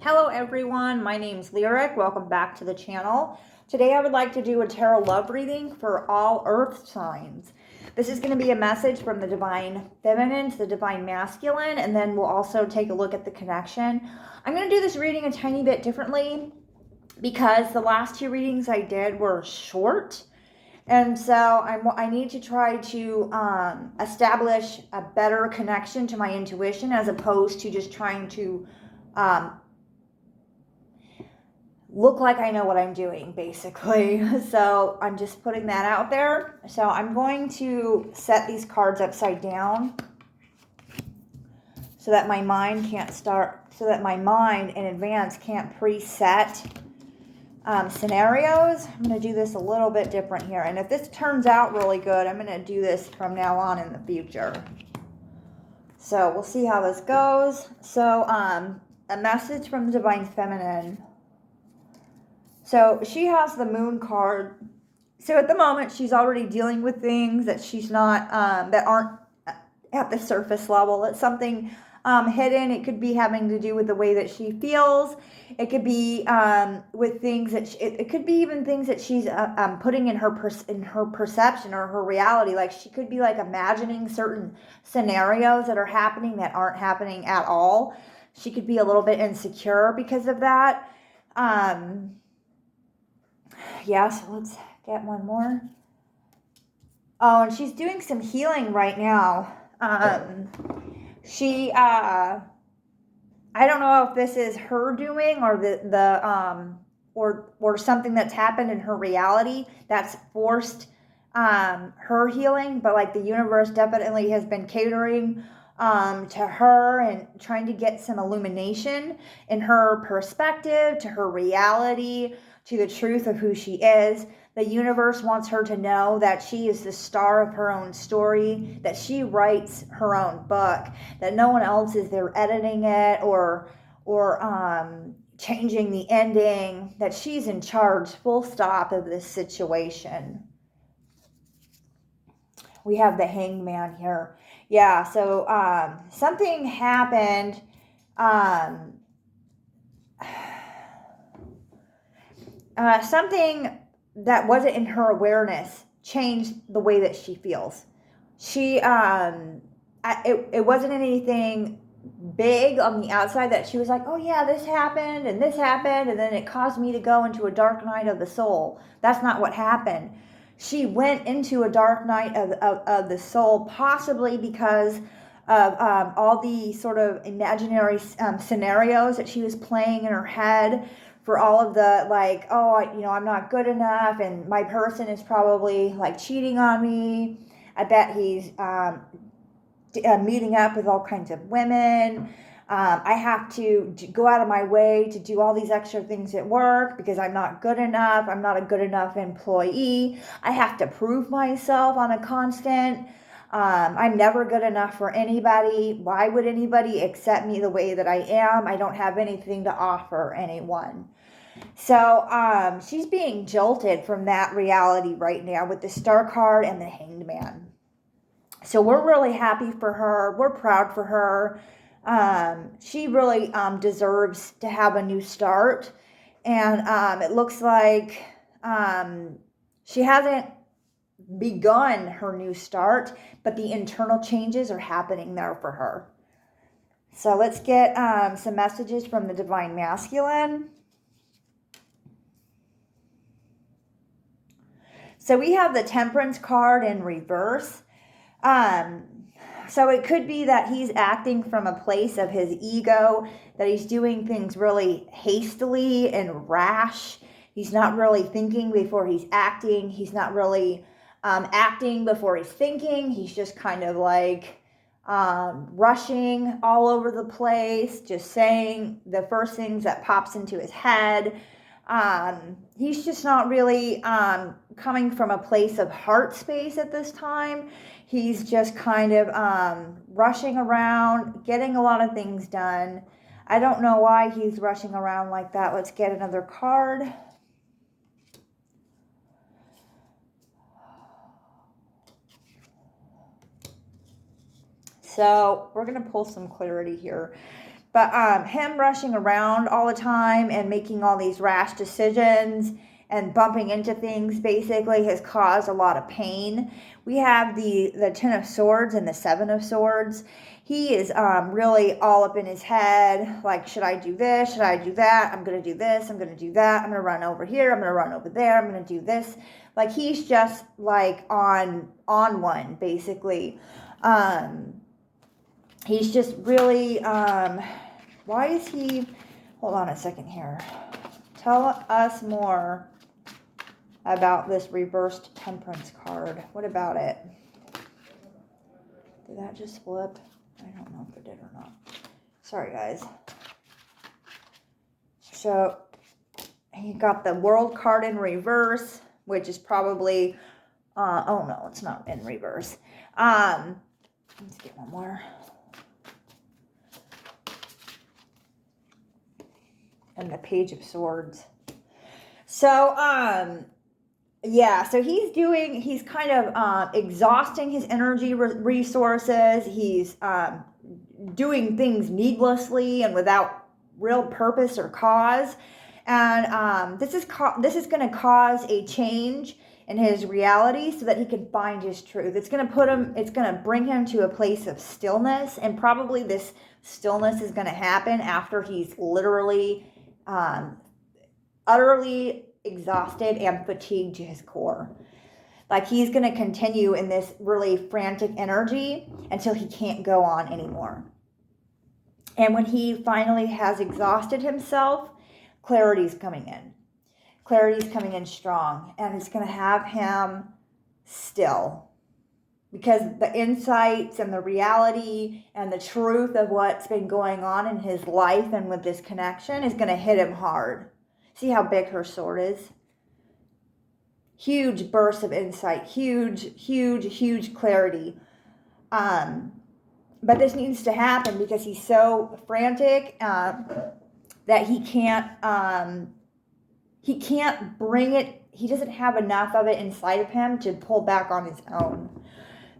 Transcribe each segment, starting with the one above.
Hello everyone, my name's Lyric. Welcome back to the channel. Today I would like to do a tarot love reading for all earth signs. This is going to be a message from the divine feminine to the divine masculine, and then we'll also take a look at the connection. I'm going to do this reading a tiny bit differently because the last two readings I did were short. And so I need to try to establish a better connection to my intuition as opposed to just trying to look like I know what I'm doing, basically. So I'm just putting that out there. So I'm going to set these cards upside down so that my mind in advance can't preset scenarios. I'm going to do this a little bit different here. And if this turns out really good, I'm going to do this from now on in the future. So we'll see how this goes. So a message from the divine feminine. So she has the moon card. So at the moment, she's already dealing with things that she's not, that aren't at the surface level. It's something hidden. It could be having to do with the way that she feels. It could be with things that it could be even things that she's putting in her perception or her reality. Like she could be like imagining certain scenarios that are happening that aren't happening at all. She could be a little bit insecure because of that. Yeah, so let's get one more. Oh, and she's doing some healing right now. I don't know if this is her doing or or something that's happened in her reality that's forced her healing, but like the universe definitely has been catering to her and trying to get some illumination in her perspective, to her reality, to the truth of who she is. The universe wants her to know that she is the star of her own story, that she writes her own book, that no one else is there editing it or changing the ending, that she's in charge, full stop, of this situation. We have the Hangman here. Yeah, so something happened. Something that wasn't in her awareness changed the way that she feels. She, it wasn't anything big on the outside that she was like, oh yeah, this happened, and then it caused me to go into a dark night of the soul. That's not what happened. She went into a dark night of the soul, possibly because of all the sort of imaginary scenarios that she was playing in her head, for all of the like, oh, I'm not good enough, and my person is probably like cheating on me. I bet he's meeting up with all kinds of women. I have to go out of my way to do all these extra things at work because I'm not good enough. I'm not a good enough employee. I have to prove myself on a constant. I'm never good enough for anybody. Why would anybody accept me the way that I am? I don't have anything to offer anyone. So she's being jolted from that reality right now with the Star card and the Hanged Man. So we're really happy for her. We're proud for her. She really deserves to have a new start. And it looks like she hasn't begun her new start, but the internal changes are happening there for her. So let's get some messages from the divine masculine. So we have the Temperance card in reverse. So it could be that he's acting from a place of his ego, that he's doing things really hastily and rash. He's not really thinking before he's acting. He's not really acting before he's thinking. He's just kind of like rushing all over the place, just saying the first things that pops into his head. He's just not really coming from a place of heart space at this time. He's just kind of rushing around, getting a lot of things done. I don't know why he's rushing around like that. Let's get another card. So we're going to pull some clarity here. But him rushing around all the time and making all these rash decisions and bumping into things basically has caused a lot of pain. We have the Ten of Swords and the Seven of Swords. He is really all up in his head, like, should I do this? Should I do that? I'm going to do this. I'm going to do that. I'm going to run over here. I'm going to run over there. I'm going to do this. Like, he's just like on one, basically. He's just really, why is he, hold on a second here. Tell us more about this reversed Temperance card. What about it? Did that just flip? I don't know if it did or not. Sorry, guys. So, he got the World card in reverse, which is probably, oh no, it's not in reverse. Let's get one more. And the Page of Swords. So, yeah, so he's kind of exhausting his energy resources. He's doing things needlessly and without real purpose or cause. And this is going to cause a change in his reality so that he can find his truth. It's going to bring him to a place of stillness, and probably this stillness is going to happen after he's literally utterly exhausted and fatigued to his core. Like, he's going to continue in this really frantic energy until he can't go on anymore. And when he finally has exhausted himself, clarity's coming in. Clarity's coming in strong, and it's going to have him still. Because the insights and the reality and the truth of what's been going on in his life and with this connection is going to hit him hard. See how big her sword is? Huge bursts of insight. Huge clarity. But this needs to happen because he's so frantic that he can't bring it. He doesn't have enough of it inside of him to pull back on his own.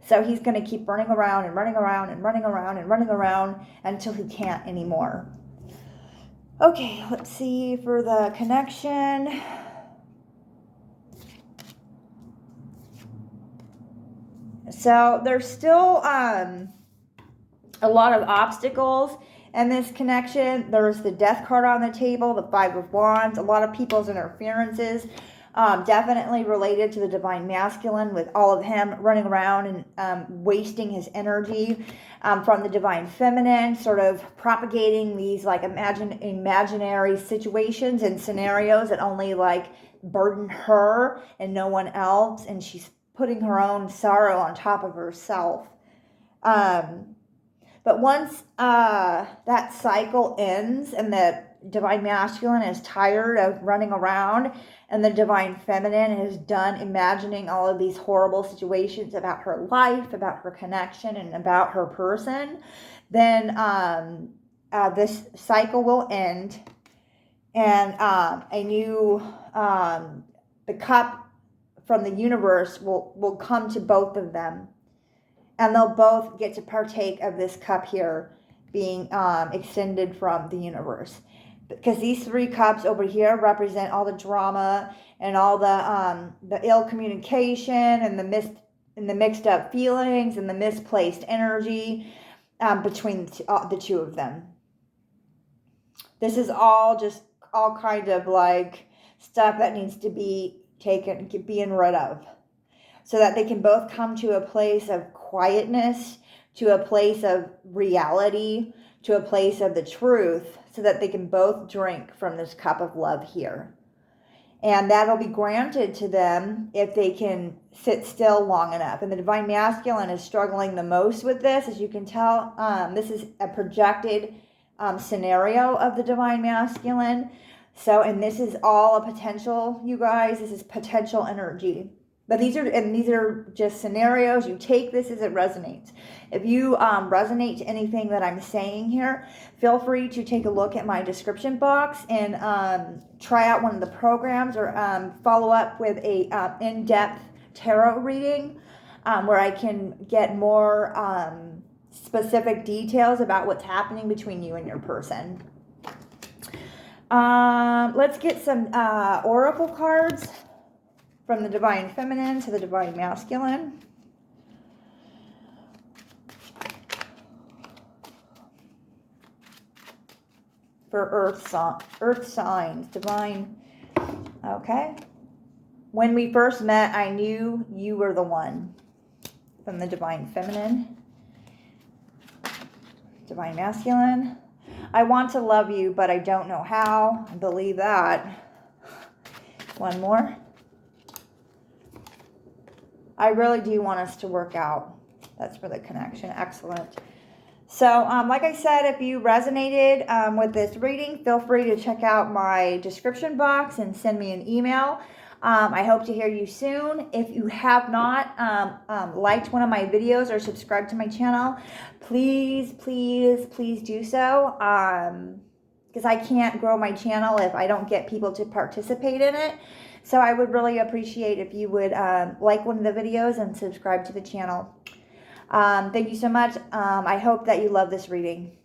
So he's going to keep running around and running around and running around and running around until he can't anymore. Okay, let's see for the connection. So there's still a lot of obstacles in this connection. There's the Death card on the table, the Five of Wands, a lot of people's interferences. Definitely related to the Divine Masculine, with all of him running around and wasting his energy from the Divine Feminine, sort of propagating these like imaginary situations and scenarios that only like burden her and no one else, and she's putting her own sorrow on top of herself. But once that cycle ends and the Divine Masculine is tired of running around and the Divine Feminine is done imagining all of these horrible situations about her life, about her connection, and about her person, then this cycle will end, and a new, the cup from the universe will come to both of them, and they'll both get to partake of this cup here being extended from the universe. Because these three cups over here represent all the drama and all the ill communication and the mixed up feelings and the misplaced energy between the two of them. This is all kind of like stuff that needs to be being rid of, so that they can both come to a place of quietness, to a place of reality, to a place of the truth, so that they can both drink from this cup of love here. And that'll be granted to them if they can sit still long enough. And the Divine Masculine is struggling the most with this. As you can tell, this is a projected scenario of the Divine Masculine. So, and this is all a potential, you guys. This is potential energy. But these are just scenarios. You take this as it resonates. If you resonate to anything that I'm saying here, feel free to take a look at my description box and try out one of the programs, or follow up with a in-depth tarot reading where I can get more specific details about what's happening between you and your person. Let's get some oracle cards from the Divine Feminine to the Divine Masculine. For earth signs, divine. Okay. When we first met, I knew you were the one. From the Divine Feminine. Divine Masculine. I want to love you, but I don't know how. I believe that. One more. I really do want us to work out. That's for the connection. Excellent. So, like I said, if you resonated with this reading, feel free to check out my description box and send me an email. I hope to hear you soon. If you have not liked one of my videos or subscribed to my channel, please, please, please do so. Because I can't grow my channel if I don't get people to participate in it. So I would really appreciate if you would like one of the videos and subscribe to the channel. Thank you so much. I hope that you love this reading.